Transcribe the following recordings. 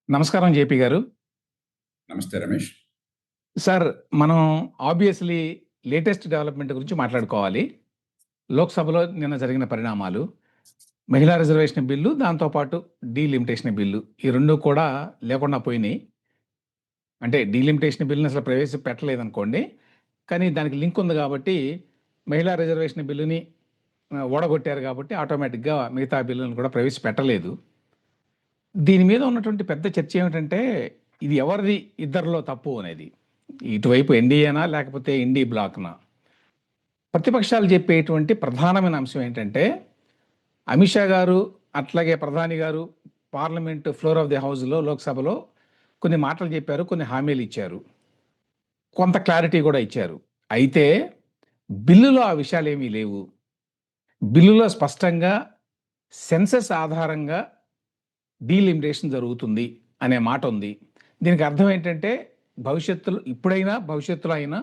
నమస్కారం జేపీ గారు. నమస్తే రమేష్. సార్ మనం ఆబ్వియస్‌లీ లేటెస్ట్ డెవలప్‌మెంట్ గురించి మాట్లాడుకోవాలి. లోక్‌సభలో నిన్న జరిగిన పరిణామాలు, మహిళా రిజర్వేషన్ బిల్లు, దాంతో పాటు డీలిమిటేషన్ బిల్లు. ఈ 2 కూడా లేకుండా పోయినాయి. అంటే డీలిమిటేషన్ బిల్లుని అసలు ప్రవేశపెట్టలేదనుకోండి. కానీ దానికి లింక్ ఉంది గాబట్టి, మహిళా రిజర్వేషన్ బిల్లుని ఓడగొట్టారు గాబట్టి ఆటోమేటిక్‌గా మిగతా బిల్లులను కూడా ప్రవేశపెట్టలేదు. దీని మీద ఉన్నటువంటి పెద్ద చర్చ ఏమిటంటే, ఇది ఎవరిది ఇద్దరిలో తప్పు అనేది. ఇటువైపు ఎన్‌డీఏనా? లేకపోతే ఇండీ బ్లాక్‌నా? ప్రతిపక్షాలు చెప్పేటువంటి ప్రధానమైన అంశం ఏంటంటే, అమిత్ షా గారు, అట్లాగే ప్రధాని గారు పార్లమెంట్ ఫ్లోర్ ఆఫ్ ది హౌస్‌లో లోక్‌సభలో కొన్ని మాటలు చెప్పారు. కొన్ని హామీలు ఇచ్చారు. కొంత క్లారిటీ కూడా ఇచ్చారు. అయితే బిల్లులో ఆ విషయాలేమీ లేవు. బిల్లులో స్పష్టంగా సెన్సస్ ఆధారంగా డీలిమిటేషన్ జరుగుతుంది అనే మాట ఉంది. దీనికి అర్థం ఏంటంటే భవిష్యత్తులో అయినా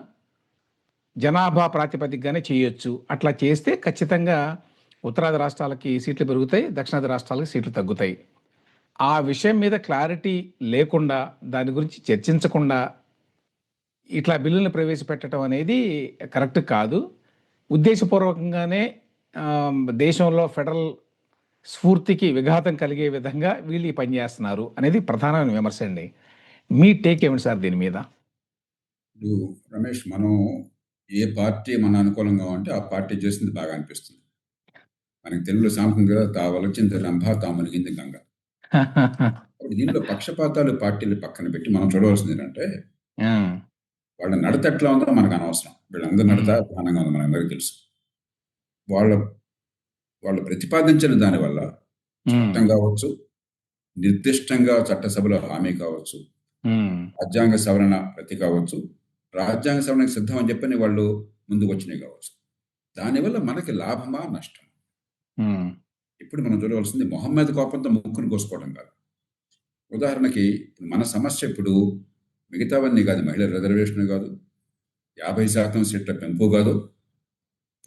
జనాభా ప్రాతిపదికగానే చేయొచ్చు. అట్లా చేస్తే ఖచ్చితంగా ఉత్తరాది రాష్ట్రాలకి సీట్లు పెరుగుతాయి, దక్షిణాది రాష్ట్రాలకి సీట్లు తగ్గుతాయి. ఆ విషయం మీద క్లారిటీ లేకుండా, దాని గురించి చర్చించకుండా ఇట్లా బిల్లులను ప్రవేశపెట్టడం అనేది కరెక్ట్ కాదు. ఉద్దేశపూర్వకంగానే దేశంలో ఫెడరల్ స్ఫూర్తికి విఘాతం కలిగే విధంగా వీళ్ళు ఈ పని చేస్తున్నారు అనేది ప్రధానమైన విమర్శ అండి. మీ టేక్ ఏమిటి సార్ దీని మీద? ఇప్పుడు రమేష్, మనం ఏ పార్టీ మన అనుకూలంగా ఉంటే ఆ పార్టీ చేసింది బాగా అనిపిస్తుంది. మనకి తెలుగులో సామెత ఉంది కదా, తావలచింది రంభ తామలిగింది గంగ. అప్పుడు దీనిలో పక్షపాతాలు పార్టీలు పక్కన పెట్టి మనం చూడవలసింది ఏంటంటే, ఆ! వాళ్ళ నడత ఎట్లా ఉందో మనకు అనవసరం. వీళ్ళందరి నడత ప్రధానంగా ఉంది, మనందరికీ తెలుసు. వాళ్ళ వాళ్ళు ప్రతిపాదించిన దానివల్ల చట్టం కావచ్చు, నిర్దిష్టంగా చట్టసభలో హామీ కావచ్చు, రాజ్యాంగ సవరణ ప్రతి కావచ్చు, రాజ్యాంగ సవరణకు సిద్ధం అని చెప్పని వాళ్ళు ముందుకు వచ్చినాయి కావచ్చు. దానివల్ల మనకి లాభమా నష్టం? ఇప్పుడు మనం చూడవలసింది మొహమ్మద్ కోపంతో ముక్కును కోసుకోవడం కాదు. ఉదాహరణకి మన సమస్య ఇప్పుడు మిగతావన్నీ కాదు, మహిళల రిజర్వేషన్ కాదు, 50% సీట్ల పెంపు కాదు,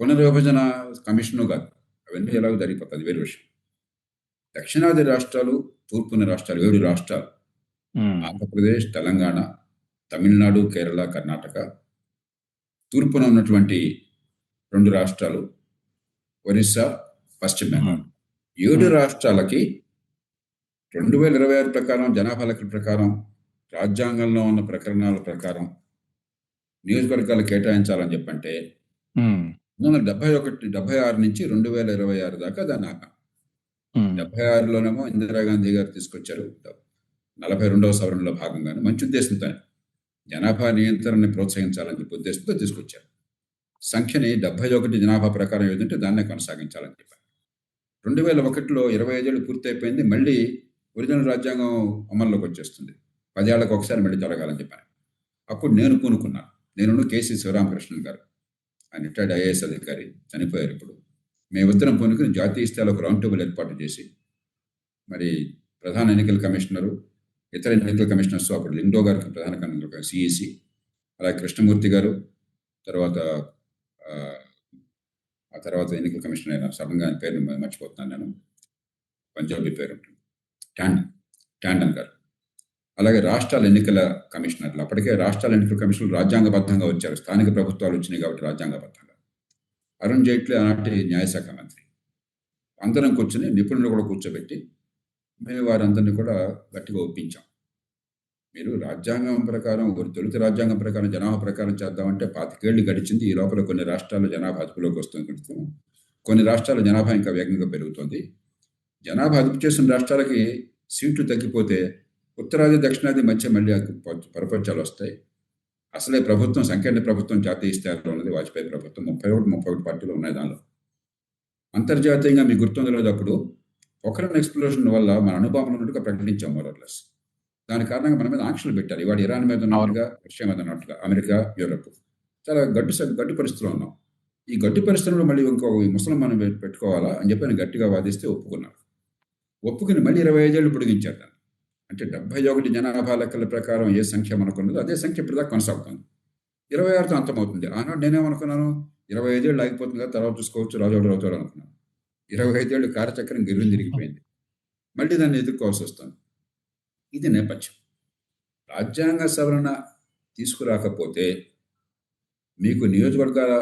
పునర్విభజన కమిషను కాదు. అవన్నీ ఎలాగో జరిగిపోతుంది, వేరే విషయం. దక్షిణాది రాష్ట్రాలు, తూర్పున రాష్ట్రాలు, 7 రాష్ట్రాలు, ఆంధ్రప్రదేశ్, తెలంగాణ, తమిళనాడు, కేరళ, కర్ణాటక, తూర్పున ఉన్నటువంటి 2 రాష్ట్రాలు, ఒరిస్సా, పశ్చిమ బెంగాల్, 7 రాష్ట్రాలకి 2026 ప్రకారం, జనాభా లెక్కల ప్రకారం, రాజ్యాంగంలో ఉన్న ప్రకరణాల ప్రకారం నియోజకవర్గాలు కేటాయించాలని చెప్పంటే 1976 నుంచి 2026 దాకా దాన్ని ఆపాం. 76లోనేమో ఇందిరాగాంధీ గారు తీసుకొచ్చారు, 42వ సవరణలో భాగంగానే మంచి ఉద్దేశంతో జనాభా నియంత్రణని ప్రోత్సహించాలని చెప్పి ఉద్దేశంతో తీసుకొచ్చారు. సంఖ్యని 71 జనాభా ప్రకారం ఏదంటే దాన్నే కొనసాగించాలని చెప్పారు. 2001లో 25 ఏళ్ళు పూర్తి అయిపోయింది, మళ్ళీ ఒరిజినల్ రాజ్యాంగం అమల్లోకి వచ్చేస్తుంది. 10 ఏళ్లకు ఒకసారి మళ్ళీ జరగాలని చెప్పాను. అప్పుడు నేను పూనుకున్నాను. నేను కేసీ శివరామకృష్ణన్ గారు, ఆయన రిటైర్డ్ ఐఏఎస్ అధికారి, చనిపోయారు ఇప్పుడు. మేమిద్దరం పూనుకుని జాతీయ స్థాయిలో ఒక రౌండ్ టేబుల్ ఏర్పాటు చేసి, మరి ప్రధాన ఎన్నికల కమిషనరు, ఇతర ఎన్నికల కమిషనర్స్, అప్పుడు లిండో గారికి ప్రధాన కమిషనర్ సిఈసి, అలాగే కృష్ణమూర్తి గారు, ఆ తర్వాత ఎన్నికల కమిషనర్ అయిన సడన్గా ఆయన పేరు మర్చిపోతున్నాను నేను, పంజాబీ పేరు టాండన్ గారు, అలాగే రాష్ట్రాల ఎన్నికల కమిషనర్లు. అప్పటికే రాష్ట్రాల ఎన్నికల కమిషనర్లు రాజ్యాంగబద్ధంగా వచ్చారు, స్థానిక ప్రభుత్వాలు వచ్చినాయి కాబట్టి రాజ్యాంగబద్ధంగా. అరుణ్ జైట్లీ ఆనాటి న్యాయశాఖ మంత్రి. అందరం కూర్చొని నిపుణులు కూడా కూర్చోబెట్టి మేము వారందరినీ కూడా గట్టిగా ఒప్పించాం. మీరు రాజ్యాంగం ప్రకారం, తొలుత రాజ్యాంగం ప్రకారం జనాభా ప్రకారం చేద్దామంటే 25 ఏళ్ళు గడిచింది. ఈ లోపల కొన్ని రాష్ట్రాల్లో జనాభా అదుపులోకి వస్తుంది, కొన్ని రాష్ట్రాల జనాభా ఇంకా వేగంగా పెరుగుతుంది. జనాభా అదుపు చేసిన రాష్ట్రాలకి సీట్లు తగ్గిపోతే ఉత్తరాది దక్షిణాది మధ్య మళ్ళీ పరపంచాలు వస్తాయి. అసలే ప్రభుత్వం సంకీర్ణ ప్రభుత్వం జాతీయ స్థాయిలో ఉన్నది, వాజ్పేయి ప్రభుత్వం. 31 పార్టీలు ఉన్నాయి దానిలో. అంతర్జాతీయంగా మీకు గుర్తుందో లేదు, అప్పుడు పొఖరాన్ ఎక్స్ప్లోషన్ వల్ల మన అనుభవం ఉన్నట్టుగా ప్రకటించాం మోరర్లెస్. దాని కారణంగా మన మీద ఆంక్షలు పెట్టారు. ఇవాడు ఇరాన్ మీద ఉన్నట్టుగా, రష్యా మీద ఉన్నట్టుగా, అమెరికా, యూరప్ చాలా గడ్డు పరిస్థితుల్లో ఉన్నాం. ఈ గడ్డు పరిస్థితుల్లో మళ్ళీ ఇంకో ముసలిం మనం పెట్టుకోవాలా అని చెప్పి గట్టిగా వాదిస్తే ఒప్పుకున్నారు. ఒప్పుకుని మళ్ళీ 25 ఏళ్ళు పొడిగించారు దాన్ని. అంటే 71 జనాభా లెక్కల ప్రకారం ఏ సంఖ్య మనకున్నదో అదే సంఖ్య ఇప్పుడు దాకా కొనసాగుతుంది. 26తో అంతమవుతుంది. ఆనాడు నేనేమనుకున్నాను, 25 ఏళ్ళు ఆగిపోతుంది కదా, తర్వాత చూసుకోవచ్చు, రాజోడు అవుతాడు అనుకున్నాను. 25 ఏళ్ళు కారచక్రం గిర్రం తిరిగిపోయింది. మళ్ళీ దాన్ని ఎదుర్కోవాల్సి వస్తుంది. ఇది నేపథ్యం. రాజ్యాంగ సవరణ తీసుకురాకపోతే మీకు నియోజకవర్గాల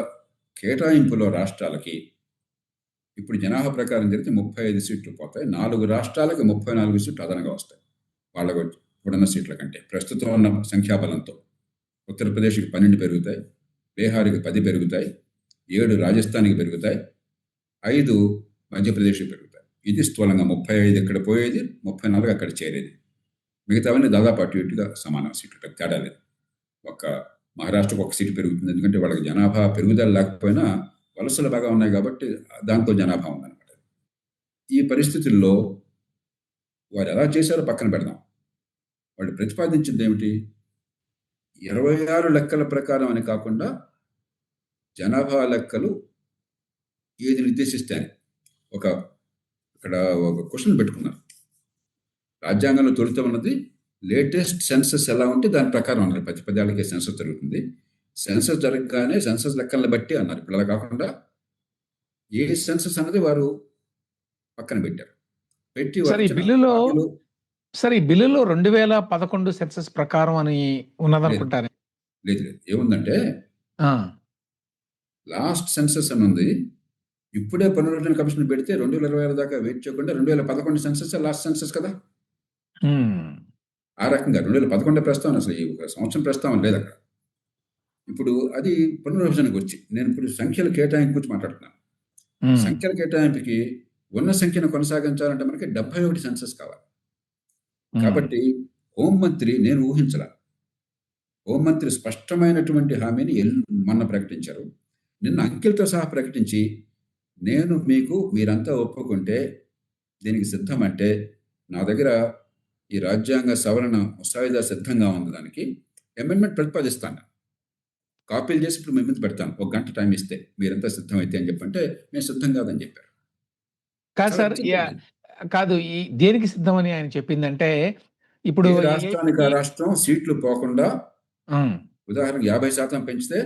కేటాయింపులో రాష్ట్రాలకి ఇప్పుడు జనాభా ప్రకారం జరిగితే 35 సీట్లు పోతాయి. 4 రాష్ట్రాలకి 34 సీట్లు అదనంగా వస్తాయి. వాళ్ళకు ఇప్పుడున్న సీట్ల కంటే ప్రస్తుతం ఉన్న సంఖ్యాబలంతో ఉత్తరప్రదేశ్కి 12 పెరుగుతాయి, బీహార్కి 10 పెరుగుతాయి, 7 రాజస్థాన్కి పెరుగుతాయి, 5 మధ్యప్రదేశ్కి పెరుగుతాయి. ఇది స్థూలంగా 35 ఇక్కడ పోయేది, 34 అక్కడ చేరేది. మిగతావన్నీ దాదాపు అటు ఇటుగా సమానం సీట్లు, పెద్ద తేడా లేదు. ఒక మహారాష్ట్రకు 1 సీటు పెరుగుతుంది, ఎందుకంటే వాళ్ళకి జనాభా పెరుగుదల లేకపోయినా వలసలు బాగా ఉన్నాయి కాబట్టి దాంతో జనాభా ఉందన్నమాట. ఈ పరిస్థితుల్లో వారు ఎలా చేశారో పక్కన పెడదాం. వాళ్ళు ప్రతిపాదించింది ఏమిటి? 26 లెక్కల ప్రకారం అని కాకుండా జనాభా లెక్కలు ఏది నిర్దేశిస్తాయని ఇక్కడ ఒక క్వశ్చన్ పెట్టుకున్నారు. రాజ్యాంగంలో తొలుత ఉన్నది లేటెస్ట్ సెన్సస్ ఎలా ఉంటే దాని ప్రకారం అన్నారు. 10 ఏళ్ళకే సెన్సస్ జరుగుతుంది. సెన్సస్ జరగగానే సెన్సస్ లెక్కలను బట్టి అన్నారు. ఇప్పుడు అలా కాకుండా ఏ సెన్సస్ అన్నది వారు పక్కన పెట్టారు. పెట్టి ఈ బిల్లులో 2011 సెన్సస్ ప్రకారం అని ఉన్నదనుకుంటారు. లేదు, ఏముందంటే లాస్ట్ సెన్సస్ అని ఉంది. ఇప్పుడే పునరుద్ధరణ కమిషన్ పెడితే 2026 దాకా వెయిట్ చేయకుండా 2011 సెన్సస్ లాస్ట్ సెన్సస్ కదా. ఆ రకంగా 2011 ప్రస్తావన, అసలు ఈ సంవత్సరం ప్రస్తావన లేదు అక్కడ. ఇప్పుడు అది పునర్విభజనకు వచ్చి నేను ఇప్పుడు సంఖ్యల కేటాయింపు గురించి మాట్లాడుతున్నాను. సంఖ్యల కేటాయింపుకి ఉన్న సంఖ్యను కొనసాగించాలంటే మనకి 71 సెన్సస్ కావాలి. కాబట్టి హోంమంత్రి, నేను ఊహించాల, హోంమంత్రి స్పష్టమైనటువంటి హామీని మొన్న ప్రకటించారు. నిన్న అంకెలతో సహా ప్రకటించి, నేను మీరంతా ఒప్పుకుంటే దీనికి సిద్ధం అంటే నా దగ్గర ఈ రాజ్యాంగ సవరణ ముసాయిదా సిద్ధంగా ఉంది, దానికి అమెండ్మెంట్ ప్రతిపాదిస్తాను, కాపీలు చేసి ఇప్పుడు మీ ముందు పెడతాను, 1 గంట టైం ఇస్తే మీరంతా సిద్ధమైతే అని చెప్పంటే నేను సిద్ధం కాదని చెప్పారు. కాదు సార్, కాదు, దేనికి సిద్ధమని ఆయన చెప్పిందంటే, ఇప్పుడు రాష్ట్రానికి ఆ రాష్ట్రం సీట్లు పోకుండా ఉదాహరణకు 50% పెంచితే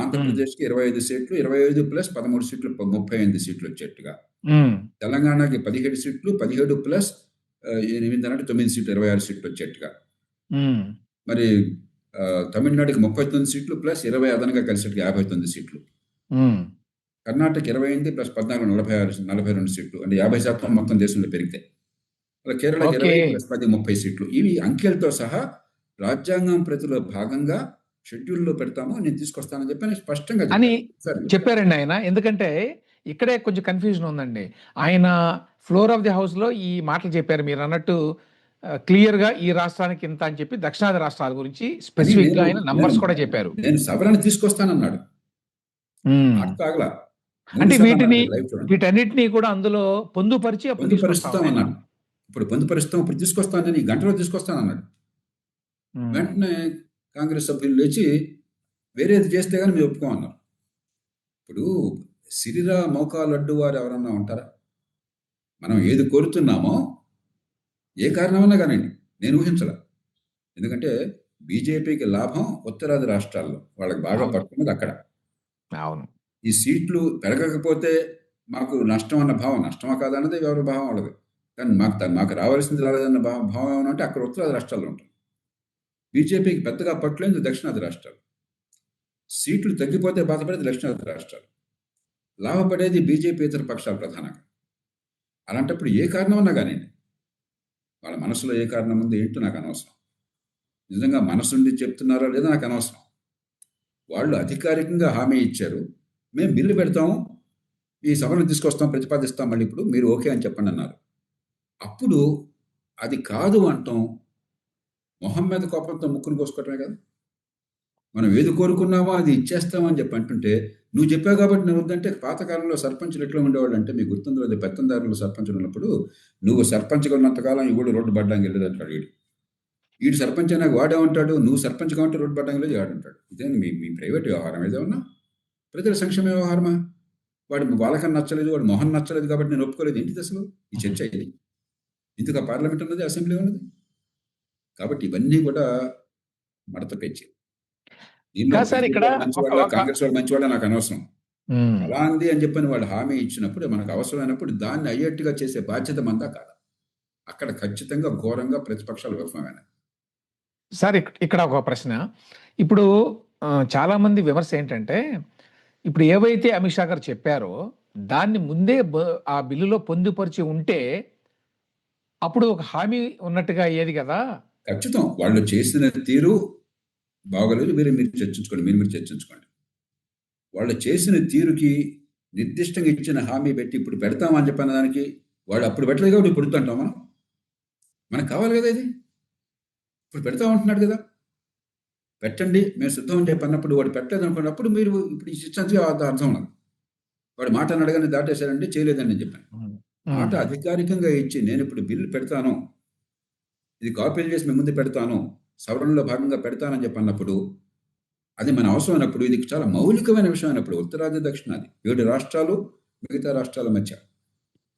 ఆంధ్రప్రదేశ్కి 25 సీట్లు, 25 ప్లస్ 13 సీట్లు, 38 సీట్లు వచ్చేట్టుగా, తెలంగాణకి 17 సీట్లు, 17 ప్లస్ 8 అంటే 9 సీట్లు, 26 సీట్లు వచ్చేట్టుగా, మరి తమిళనాడుకి 39 సీట్లు ప్లస్ 20 అదనంగా కలిసేట్టుగా 59 సీట్లు, కర్ణాటక 28 ప్లస్ 14 42 సీట్లు, అంటే 50% మొత్తం దేశంలో పెరిగితే, అలా కేరళ 20 ప్లస్ 10 30 సీట్లు. ఇవి అంకెలతో సహా రాజ్యాంగం ప్రతిలో భాగంగా షెడ్యూల్లో పెడతాము, నేను తీసుకొస్తానని చెప్పి స్పష్టంగా చెప్పారండి ఆయన. ఎందుకంటే ఇక్కడే కొంచెం కన్ఫ్యూజన్ ఉందండి. ఆయన ఫ్లోర్ ఆఫ్ ది హౌస్ లో ఈ మాటలు చెప్పారు, మీరు అన్నట్టు క్లియర్ గా ఈ రాష్ట్రానికి ఇంత అని చెప్పి దక్షిణాది రాష్ట్రాల గురించి స్పెసిఫిక్ గా ఆయన నంబర్స్ కూడా చెప్పారు. నేను సవరణ తీసుకొస్తానన్నాడు. అంటే వీటన్నిటినీ కూడా అందులో పొందుపరిచి పొందుపరుస్తామన్నాడు. ఇప్పుడు పొందుపరుస్తాం, ఇప్పుడు తీసుకొస్తాను, నేను ఈ గంటలో తీసుకొస్తానన్నాడు. వెంటనే కాంగ్రెస్ సభ్యులు లేచి వేరేది చేస్తే కానీ మీరు ఒప్పుకోమన్నారు. ఇప్పుడు సిరిరా మోకాలు అడ్డు వారు ఎవరన్నా ఉంటారా? మనం ఏది కోరుతున్నామో ఏ కారణమన్నా కానివ్వండి, నేను ఊహించాల. ఎందుకంటే బీజేపీకి లాభం ఉత్తరాది రాష్ట్రాల్లో, వాళ్ళకి బాగా పట్టుకున్నది అక్కడ. ఈ సీట్లు పెరగకపోతే మాకు నష్టం అన్న భావం, నష్టమా కాదన్నది ఎవరి భావం వాళ్ళది. కానీ మాకు రావాల్సింది రాలేదన్న భావం ఏమన్నా అంటే అక్కడ ఉత్తరాది రాష్ట్రాల్లో ఉంటుంది. బీజేపీకి పెద్దగా పట్టులేదు దక్షిణాది రాష్ట్రాలు. సీట్లు తగ్గిపోతే బాధపడేది దక్షిణాది రాష్ట్రాలు, లాభపడేది బీజేపీ ఇతర పక్షాలు ప్రధానంగా. అలాంటప్పుడు ఏ కారణం అన్నా కానీ, వాళ్ళ మనసులో ఏ కారణం ఉంది ఏంటో నాకు అనవసరం. నిజంగా మనసుండి చెప్తున్నారో లేదో నాకు అనవసరం. వాళ్ళు అధికారికంగా హామీ ఇచ్చారు, మేము బిల్లు పెడతాము, ఈ సభను తీసుకొస్తాం, ప్రతిపాదిస్తాం, మళ్ళీ ఇప్పుడు మీరు ఓకే అని చెప్పండి అన్నారు. అప్పుడు అది కాదు అంటాం మొహం మీద కోపంతో ముక్కును కోసుకోవటమే కదా. మనం ఏది కోరుకున్నామో అది ఇచ్చేస్తామని చెప్పి అంటుంటే, నువ్వు చెప్పావు కాబట్టి నేను వద్దంటే, పాతకాలంలో సర్పంచులు ఎట్లా ఉండేవాళ్ళు అంటే, మీకు గుర్తుందో లేదు, పెత్తందారులు సర్పంచులు ఉన్నప్పుడు, నువ్వు సర్పంచ్గా ఉన్నంతకాలం ఈ ఊళ్ళు రోడ్డు పడ్డానికి వెళ్ళేదంటాడు వీడు సర్పంచ్ అయినా వాడేమంటాడు, నువ్వు సర్పంచ్గా ఉంటే రోడ్డు పడ్డానికి వెళ్ళి వాడంటాడు. ఇదే మీ ప్రైవేట్ వ్యవహారం ఏదేమన్నా, ప్రజల సంక్షేమ వ్యవహారమా? వాడు వాళ్ళకన్నా నచ్చలేదు, వాడు మొహం నచ్చలేదు కాబట్టి నేను ఒప్పుకోలేదు. ఏంటి అసలు ఈ చర్చ? ఇది ఇందుకు పార్లమెంట్ ఉన్నది, అసెంబ్లీ ఉన్నది. కాబట్టి ఇవన్నీ కూడా మడత పెంచి కాంగ్రెస్ వాళ్ళు మంచివాళ్ళ నాకు అనవసరం. అలా అంది అని చెప్పని వాళ్ళు హామీ ఇచ్చినప్పుడు, మనకు అవసరమైనప్పుడు దాన్ని అయ్యేట్టుగా చేసే బాధ్యత మందా కాదా? అక్కడ ఖచ్చితంగా ఘోరంగా ప్రతిపక్షాలు విఫలమైనాయి. సార్ ఇక్కడ ఒక ప్రశ్న. ఇప్పుడు చాలా మంది విమర్శ ఏంటంటే, ఇప్పుడు ఏవైతే అమిత్ షా గారు చెప్పారో, దాన్ని ముందే ఆ బిల్లులో పొందుపరిచి ఉంటే, అప్పుడు ఒక హామీ ఉన్నట్టుగా అయ్యేది గదా! ఖచ్చితం. వాళ్ళు చేసిన తీరు బాగోలేదు. మీరు చర్చించుకోండి. మీరు చర్చించుకోండి. వాళ్ళు చేసిన తీరుకి నిర్దిష్టంగా ఇచ్చిన హామీ పెట్టి ఇప్పుడు పెడతామా అని చెప్పిన దానికి వాళ్ళు అప్పుడు పెట్టలేదు కాబట్టి ఇప్పుడు అంటాం మనం. మనకు కావాలి కదా ఇది. ఇప్పుడు పెడతామంటున్నాడు కదా! పెట్టండి మేము సిద్ధం అని చెప్పి అన్నప్పుడు వాడు పెట్టలేదు అనుకున్నప్పుడు మీరు ఇప్పుడు ఈ శిక్షణకి అర్థం ఉన్నది. వాడు మాట అడగానే దాటేశారండి, చేయలేదని నేను చెప్పాను. మాట అధికారికంగా ఇచ్చి నేను ఇప్పుడు బిల్లు పెడతాను, ఇది కాపీలు చేసి మేము ముందు పెడతాను, సవరణలో భాగంగా పెడతానని చెప్పి అన్నప్పుడు అది మన అవసరం అయినప్పుడు, ఇది చాలా మౌలికమైన విషయం అయినప్పుడు, ఉత్తరాది దక్షిణాది 7 రాష్ట్రాలు మిగతా రాష్ట్రాల మధ్య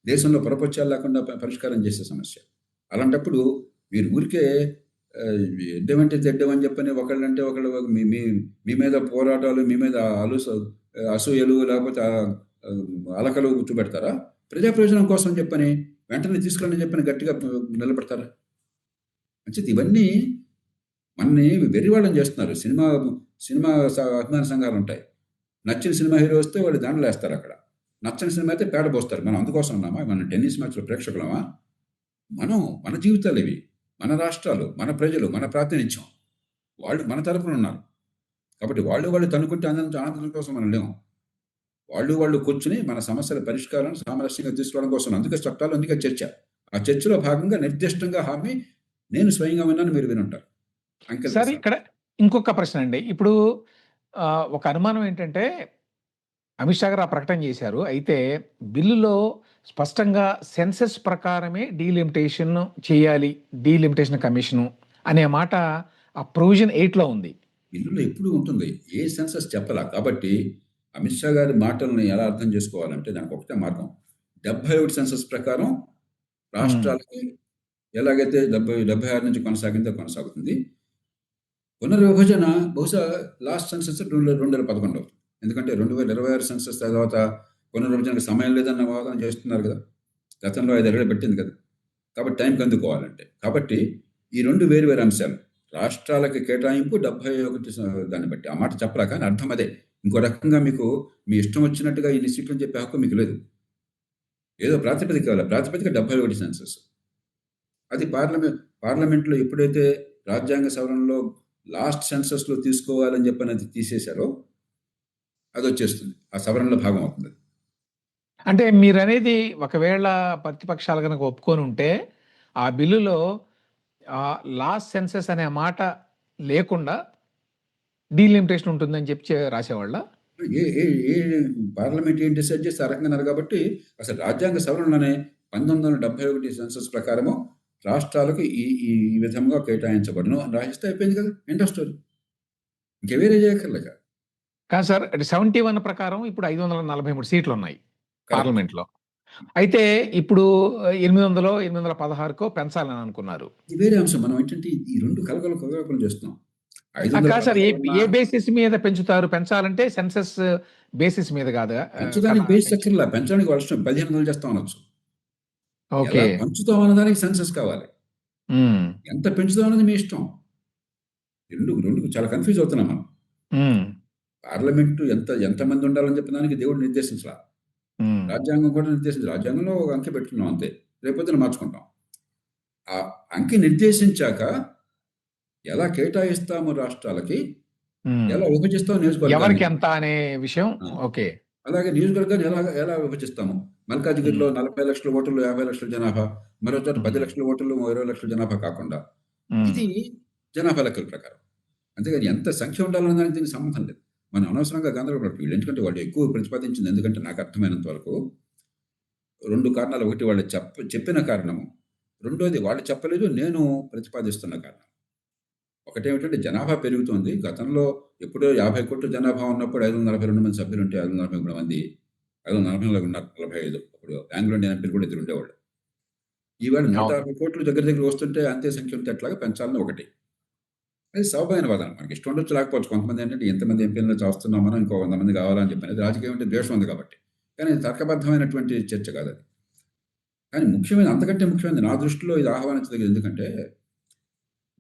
దేశంలో పొరపచ్చాలు లేకుండా పరిష్కారం చేసే సమస్య. అలాంటప్పుడు మీరు ఊరికే ఎడ్డమంటే తెడ్డమని చెప్పని ఒకళ్ళంటే ఒకళ్ళు మీ మీద పోరాటాలు, మీ మీద అసూయలు లేకపోతే అలకలు చూపెడతారా? ప్రజా ప్రయోజనం కోసం చెప్పని వెంటనే తీసుకురండి చెప్పని గట్టిగా నిలబడతారా? మంచిది. ఇవన్నీ మనని వెర్రివాళ్ళని చేస్తున్నారు. సినిమా అభిమాన సంఘాలు ఉంటాయి. నచ్చిన సినిమా హీరో వస్తే వాళ్ళు దాంట్లో వేస్తారు అక్కడ. నచ్చని సినిమా అయితే పేడ పోస్తారు. మనం అందుకోసం ఉన్నామా? మన టెన్నిస్ మ్యాచ్లో ప్రేక్షకులమా? మన జీవితాలు ఇవి, మన రాష్ట్రాలు, మన ప్రజలు, మన ప్రాతినిధ్యం. వాళ్ళు మన తరపున ఉన్నారు కాబట్టి వాళ్ళు తనుకుంటే ఆనందం కోసం మనం లేము. వాళ్ళు కూర్చుని మన సమస్యల పరిష్కారం సామరస్యంగా తీసుకోవడం కోసం. అందుకే చట్టాలు, అందుకే చర్చ. ఆ చర్చలో భాగంగా నిర్దిష్టంగా హామీ నేను స్వయంగా విన్నాను, మీరు వినుంటారు. సరే, ఇక్కడ ఇంకొక ప్రశ్న అండి. ఇప్పుడు ఒక అనుమానం ఏంటంటే, అమిత్ షా గారు ఆ ప్రకటన చేశారు. అయితే బిల్లులో స్పష్టంగా సెన్సెస్ ప్రకారమే డీలిమిటేషన్ చేయాలి, డీలిమిటేషన్ కమిషను అనే మాట ఆ ప్రొవిజన్ 8లో ఉంది. బిల్లులో ఎప్పుడు ఉంటుంది. ఏ సెన్సస్ చెప్పలా. కాబట్టి అమిత్ షా గారి మాటల్ని ఎలా అర్థం చేసుకోవాలంటే దానికి ఒకటే మార్గం. 71 సెన్సస్ ప్రకారం రాష్ట్రాలకి ఎలాగైతే 76 నుంచి కొనసాగుతుంది. పునర్విభజన బహుశా లాస్ట్ సెన్సస్ 2011 అవుతుంది. ఎందుకంటే 2026 సెన్సస్ తర్వాత పునర్విభజనకు సమయం లేదన్న వాదన చేస్తున్నారు కదా. గతంలో 5 ఏళ్ళు పెట్టింది కదా. కాబట్టి టైంకి అందుకోవాలంటే. కాబట్టి ఈ 2 వేరు అంశాలు. రాష్ట్రాలకి కేటాయింపు 71 దాన్ని బట్టి. ఆ మాట చెప్పరా, కానీ అర్థం అదే. ఇంకో రకంగా మీకు మీ ఇష్టం వచ్చినట్టుగా ఇన్ని సీట్లు చెప్పే హక్కు మీకు లేదు. ఏదో ప్రాతిపదిక కావాలి. ప్రాతిపదిక 71 సెన్సస్. అది పార్లమెంట్లో ఎప్పుడైతే రాజ్యాంగ సవరణలో లాస్ట్ సెన్సస్లో తీసుకోవాలని చెప్పని అది తీసేశారో అది వచ్చేస్తుంది. ఆ సవరణలో భాగం అవుతుంది. అంటే మీరనేది ఒకవేళ ప్రతిపక్షాలు కనుక ఒప్పుకొని ఉంటే ఆ బిల్లులో లాస్ట్ సెన్సస్ అనే మాట లేకుండా డీలిమిటేషన్ ఉంటుందని చెప్పి రాసేవాళ్ళ. పార్లమెంట్ ఏం డిసైడ్ చేస్తే ఆ రకంగా కాబట్టి అసలు రాజ్యాంగ సవరణలోనే 1971 సెన్సస్ ప్రకారము రాష్ట్రాలకు ఈ విధంగా కేటాయించబడును అని రాసిస్తే అయిపోయింది కదా. End of story. ఇంక వేరే చేయక్కర్లేక. కాదు సార్, 71 ప్రకారం ఇప్పుడు 543 సీట్లు ఉన్నాయి పార్లమెంట్లో. అయితే ఇప్పుడు 800, 816కో పెంచాలని అనుకున్నారు. ఇది వేరే అంశం. మనం ఏంటంటే ఈ 2 కలగలుపులు చేస్తున్నాం. కాదు సార్, ఏ బేసిస్ మీద పెంచుతారు? పెంచాలంటే సెన్సస్ బేసిస్ మీద కాదు. పెంచడానికి బేసిస్ అక్కర్లా. పెంచడానికి వర్షం 1500 చేస్తాం అనొచ్చు. ఓకే, పెంచుతాం అన్నదానికి సెన్సస్ కావాలి. ఎంత పెంచుతాం అన్నది మీ ఇష్టం. రెండు చాలా కన్ఫ్యూజ్ అవుతున్నాం మనం. పార్లమెంటు ఎంతమంది ఉండాలని చెప్పిన దానికి దేవుడు నిర్దేశించాల. రాజ్యాంగం కూడా నిర్దేశించాలి. రాజ్యాంగంలో ఒక అంకె పెట్టుకున్నాం అంతే. రేపొద్దున మార్చుకుంటాం. ఆ అంకె నిర్దేశించాక ఎలా కేటాయిస్తాము రాష్ట్రాలకి, ఎలా విభజిస్తాము నియోజకవర్గానికి, ఎవరికి ఎంత అనే విషయం. ఓకే, అలాగే నియోజకవర్గాన్ని ఎలా విభజిస్తాము. మల్కాజిగిరిలో 40 లక్షల ఓటర్లు, 50 లక్షల జనాభా, మరో చోట 10 లక్షల ఓటర్లు, 20 లక్షల జనాభా కాకుండా ఇది జనాభా లెక్కల ప్రకారం. అంతేగాని ఎంత సంఖ్య ఉండాలన్న దానికి దీనికి సంబంధం లేదు. మనం అనవసరంగా గందరగోళపడి వీళ్ళు. ఎందుకంటే వాళ్ళు ఎక్కువ ప్రతిపాదించింది, ఎందుకంటే నాకు అర్థమైనంత వరకు 2 కారణాలు. ఒకటి వాళ్ళు చెప్పిన కారణము, రెండోది వాళ్ళు చెప్పలేదు, నేను ప్రతిపాదిస్తున్న కారణం. ఒకటేమిటంటే జనాభా పెరుగుతోంది. గతంలో ఎప్పుడో 50 కోట్ల జనాభా ఉన్నప్పుడు 542 మంది సభ్యులు ఉంటే 543 మంది, 540 ఉన్నారు, 45. అప్పుడు ఆంగ్లో ఇండియన్ ఎంపీలు కూడా ఇద్దరు ఉండేవాళ్ళు. ఈవేళ 150 కోట్లు దగ్గర వస్తుంటే అంతే సంఖ్య ఉంటే ఎట్లాగా పెంచాలని ఒకటి. అది సౌభాగ్య వాదన. మనకి ఇష్టం ఉండొచ్చు, లేకపోవచ్చు. కొంతమంది ఏంటంటే ఎంతమంది ఎంపీలను చేస్తున్నాం మనం, ఇంకో 100 మంది కావాలని చెప్పి. రాజకీయం అంటే ద్వేషం ఉంది కాబట్టి. కానీ తర్కబద్ధమైనటువంటి చర్చ కాదు అది. కానీ ముఖ్యమైన అంతకంటే ముఖ్యమైనది నా దృష్టిలో ఇది ఆహ్వానించదగ్గది. ఎందుకంటే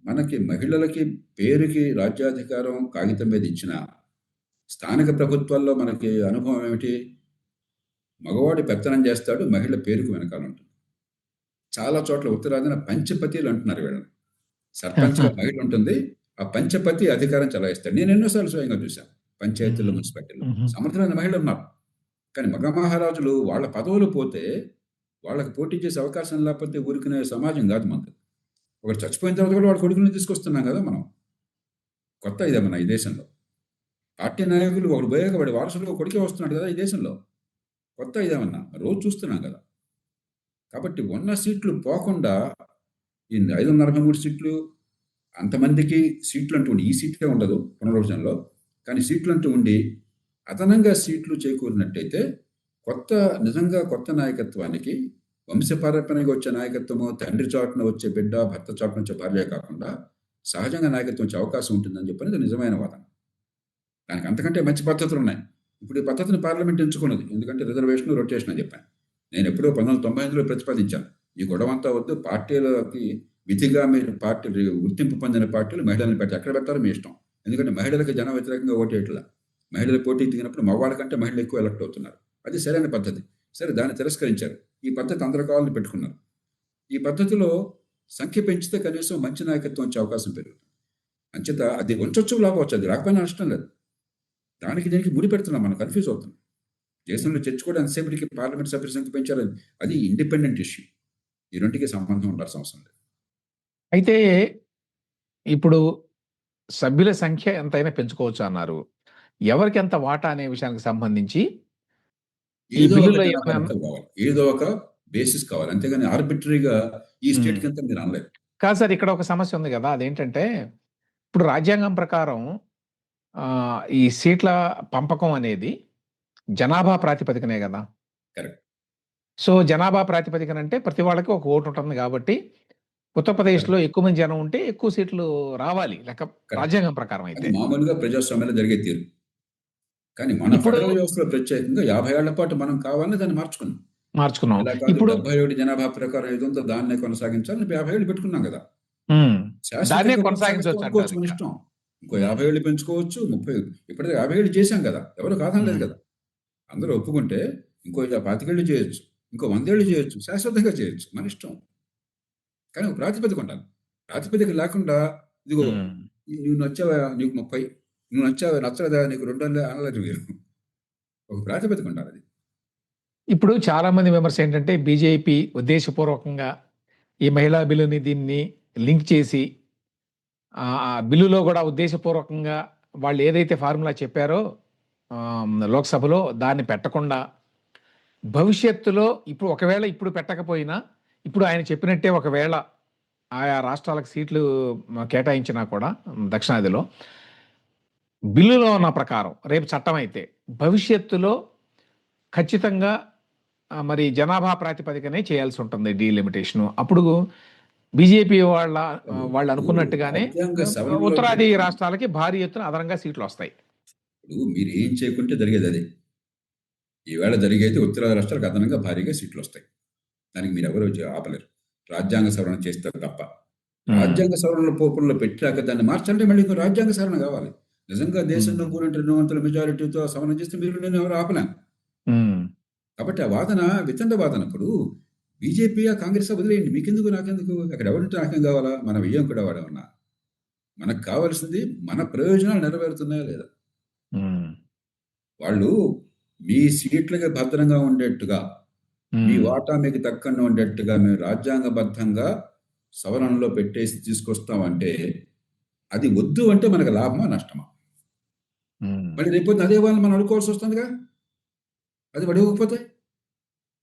మనకి మహిళలకి పేరుకి రాజ్యాధికారం కాగితం మీద ఇచ్చినా, స్థానిక ప్రభుత్వాల్లో మనకి అనుభవం ఏమిటి? మగవాడు పెత్తనం చేస్తాడు, మహిళ పేరుకు వెనకాల ఉంటుంది. చాలా చోట్ల ఉత్తరాదిన పంచపతిలు అంటున్నారు వీళ్ళని. సర్పంచ్‌గా మహిళ ఉంటుంది. ఆ పంచపతి అధికారం చలాయిస్తాడు. నేను ఎన్నో సార్లు స్వయంగా చూశాను. పంచాయతీల్లో, మున్సిపాలిటీల్లో. హుహు. సమర్థమైన మహిళలు ఉన్నారు. కానీ మగ మహారాజులు వాళ్ళ పదవులు పోతే, వాళ్ళకి పోటీ చేసే అవకాశం లేకపోతే ఊరుకునే సమాజం కాదు మనది. ఒకడు చచ్చిపోయిన తర్వాత కూడా వాడి కొడుకుల్ని తీసుకొస్తున్నాం కదా మనం. కొత్త ఇదేమన్నా ఈ దేశంలో. పార్టీ నాయకులు ఒకడు పోయాక వాడి వారసుడుగా కొడుకే వస్తున్నాడు కదా ఈ దేశంలో. కొత్త ఇదేమన్నా. రోజు చూస్తున్నాం కదా! కాబట్టి ఉన్న సీట్లు పోకుండా ఈ 543 సీట్లు అంతమందికి సీట్లంటూ ఉండి, ఈ సీట్లే ఉండదు పునర్విభజనలో. కానీ సీట్లంటూ ఉండి, అదనంగా సీట్లు చేకూరినట్టయితే నిజంగా కొత్త నాయకత్వానికి వంశపారంపర్యంగా వచ్చే నాయకత్వము, తండ్రి చాటున వచ్చే బిడ్డ, భర్త చాటున వచ్చే భార్య కాకుండా సహజంగా నాయకత్వం వచ్చే అవకాశం ఉంటుందని చెప్పనేది నిజమైన వాదన. దానికి అంతకంటే మంచి పద్ధతులున్నాయి. ఇప్పుడు ఈ పద్ధతిని పార్లమెంట్ ఎంచుకున్నది. ఎందుకంటే రిజర్వేషన్, రొటేషన్ అని చెప్పాను. నేను ఎప్పుడో 1998లో ప్రతిపాదించాను. ఈ గొడవంతా వద్దు. పార్టీలకి విధిగా మీరు పార్టీలు గుర్తింపు పొందిన పార్టీలు మహిళలను పెట్టి ఎక్కడ పెట్టారో మీ ఇష్టం. ఎందుకంటే మహిళలకు జనం వ్యతిరేకంగా ఓటేయట్లా. మహిళలు పోటీ దిగినప్పుడు మగవాళ్ళ కంటే మహిళలు ఎక్కువ ఎలక్ట్ అవుతున్నారు. అది సరైన పద్ధతి. సరే, దాన్ని తిరస్కరించారు. ఈ పద్ధతి అందరి కావాలని పెట్టుకున్నారు. ఈ పద్ధతిలో సంఖ్య పెంచితే కనీసం మంచి నాయకత్వం వచ్చే అవకాశం పెరుగుతుంది. అంచేత అది ఉంచొచ్చు, లాభవచ్చు. అది రాకపోయినా నష్టం లేదు. దానికి దీనికి ముడి పెడుతున్నాం, మనం కన్ఫ్యూజ్ అవుతున్నాం. దేశంలో చర్చ కూడా ఎంతసేపటికి పార్లమెంట్ సభ్యుల సంఖ్య పెంచారు. అది ఇండిపెండెంట్ ఇష్యూ. ఈ రెండుకి సంబంధం ఉండాల్సిన అవసరం లేదు. అయితే ఇప్పుడు సభ్యుల సంఖ్య ఎంతైనా పెంచుకోవచ్చు అన్నారు. ఎవరికి ఎంత వాటా అనే విషయానికి సంబంధించి ఈ ఏదో ఒక బిల్లులో జనాభా ఏమైనా లెక్కలు కావాలి. ఏదో ఒక బేసిస్ కావాలి. అంతేగాని ఆర్బిటరీగా ఈ స్టేట్ కింద మీరు అనలేదు. కాదు సార్, ఇక్కడ ఒక సమస్య ఉంది కదా! అదేంటంటే ఇప్పుడు రాజ్యాంగం ప్రకారం ఈ సీట్ల పంపకం అనేది జనాభా ప్రాతిపదికనే గదా! కరెక్ట్. సో, జనాభా ప్రాతిపదికన అంటే ప్రతి వాళ్ళకి ఒక ఓటు ఉంటుంది గాబట్టి, ఉత్తరప్రదేశ్‌లో ఎక్కువ మంది జనం ఉంటే ఎక్కువ సీట్లు రావాలి కరెక్ట్. రాజ్యాంగం ప్రకారం అది అయితే. మామూలుగా ప్రజాస్వామ్యంలో జరిగే తీరు. కానీ మన ఇప్పుడు ఫెడరల్ వ్యవస్థలో ప్రత్యేకంగా 50 ఏళ్ల పాటు మనం కావాలని దాన్ని మార్చుకున్నాం. మార్చుకున్నాం. ఇలా కాదు, ఇప్పుడు 71 జనాభా ప్రకారం ఏది ఉందో దాన్నే కొనసాగించాలని 50 ఏళ్ళు పెట్టుకున్నాం కదా! హ్మ్. దాన్నే శాశ్వతంగా కొనసాగిస్తూ అనుకోవచ్చు మన కొనసాగించొచ్చంటారింక. ఇష్టం. ఇంకో 50 ఏళ్ళు పెంచుకోవచ్చు, 30 ఇప్పటిదాకా 50 ఏళ్ళు చేశాం కదా! ఎవరు కాదనలేదు హ్మ్. కదా! అందరూ ఒప్పుకుంటే ఇంకో 25 ఏళ్ళు చేయొచ్చు. ఇంకో 100 ఏళ్ళు చేయొచ్చు. శాశ్వతంగా చేయొచ్చు. మన ఇష్టం. కానీ ఒక ప్రాతిపదిక ఉండాలి. ప్రాతిపదిక లేకుండా ఇదిగో హ్మ్. నువ్వు నచ్చావా నీకు 30, నువ్వు నచ్చావా నచ్చలేదా నీకు 200 అనలేదు మీరు. ఒక ప్రాతిపదిక ఉండాలది. ఇప్పుడు చాలామంది విమర్శ ఏంటంటే, బీజేపీ ఉద్దేశపూర్వకంగా ఈ మహిళా బిల్లుని దీన్ని లింక్ చేసి ఆ బిల్లులో గూడా ఉద్దేశపూర్వకంగా వాళ్ళు ఏదైతే ఫార్ములా చెప్పారో లోక్సభలో దాన్ని పెట్టకుండా భవిష్యత్తులో ఇప్పుడు పెట్టకపోయినా, ఇప్పుడు ఆయన చెప్పినట్టే ఒకవేళ ఆయా రాష్ట్రాలకు సీట్లు కేటాయించినా కూడా దక్షిణాదిలో, బిల్లులో ఉన్న ప్రకారం రేపు చట్టమైతే భవిష్యత్తులో ఖచ్చితంగా మరి జనాభా ప్రాతిపదికనే చేయాల్సి ఉంటుంది డీలిమిటేషను. అప్పుడు బీజేపీ వాళ్ళు అనుకున్నట్టుగానే రాజ్యాంగ సవరణలో ఉత్తరాది రాష్ట్రాలకి భారీ ఎత్తున అదనంగా సీట్లొస్తాయి. ఇప్పుడు మీరు ఏం చేయకుంటే జరిగేది అదే. ఈవేళ జరిగేది ఉత్తరాది రాష్ట్రాలకు అదనంగా భారీగా సీట్లొస్తాయి. దానికి మీరెవరు ఆపలేరు. రాజ్యాంగ సవరణ చేస్తే తప్ప. హ్మ్. రాజ్యాంగ సవరణల పోపుల్లో పెట్టాక దాన్ని మార్చాలంటే మళ్ళీ ఇంకో రాజ్యాంగ సవరణ కావాలి. నిజంగా దేశంలో హ్మ్. 3/2 మెజారిటీతో సవరణ చేస్తే మీరు నేను ఎవరు ఆపలేం. హ్మ్. కాబట్టి ఆ వాదన వితండ వాదన. ఇప్పుడు బీజేపీయా, కాంగ్రెసా వదిలేయండి. మీకెందుకు, నాకెందుకు? అక్కడ ఎవరుంటే నాకేం కావాలా? మన వ్యయం కూడా వాడేమన్నా. మనకు కావాల్సింది మన ప్రయోజనాలు నెరవేరుతున్నాయా లేదా? హ్మ్. వాళ్ళు మీ సీట్లకి భద్రంగా ఉండేట్టుగా, మీ హ్మ్. వాటా మీకు దక్కకుండా ఉండేట్టుగా మేము రాజ్యాంగబద్ధంగా సవరణలో పెట్టేసి తీసుకొస్తామంటే, అది వద్దు అంటే మనకు లాభమా? నష్టమా? హ్మ్. మళ్ళీ రేపొద్దున అదే వాళ్ళని మనం అడుక్కోవాల్సి వస్తుందిగా. అది వాడు ఇవ్వకపోతే?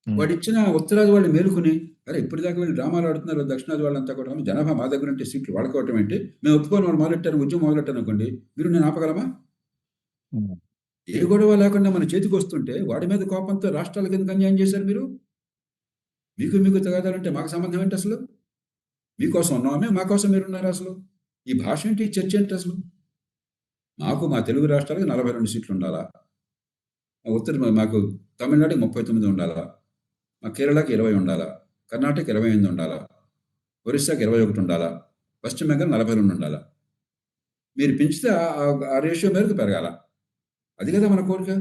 హ్మ్. వాడిచ్చిన ఉత్తరాది వాళ్ళు మేలుకొని, అరే ఇప్పటిదాకా వీళ్ళు డ్రామాలు ఆడుతున్నారు దక్షిణాది వాళ్ళంతా కూడా, జనాభా మా దగ్గర ఉంటే సీట్లు వాళ్ళకోవటం ఏంటి? మేము ఒప్పుకొని వాళ్ళు మొదలెట్టారు, ఉద్యమం మొదలెట్టారు అనుకోండి, మీరు నేను ఆపగలమా? హ్మ్. ఏ గొడవ లేకుండా మన చేతికొస్తుంటే వాడి మీద కోపంతో రాష్ట్రాలకు ఎందుకు అన్యాయం చేశారు మీరు? మీకు తగాదాలంటే మాకు సంబంధం ఏంటి అసలు? మీకోసం ఉన్నామా మేము? మా కోసం మీరున్నారా అసలు? ఈ భాష ఏంటి? ఈ చర్చ ఏంటి అసలు? మా తెలుగు రాష్ట్రాలకు 42 సీట్లు ఉండాలా? మాకు తమిళనాడుకి 39 ఉండాలా? మా కేరళకి 20 ఉండాలా? కర్ణాటక 28 ఉండాలా, ఒరిస్సాకి 21 ఉండాలా, పశ్చిమ బెంగాల్ 42 ఉండాలా. మీరు పెంచితే ఆ రేషియో మేరకు పెరగాల. అది కదా మన కోరిక.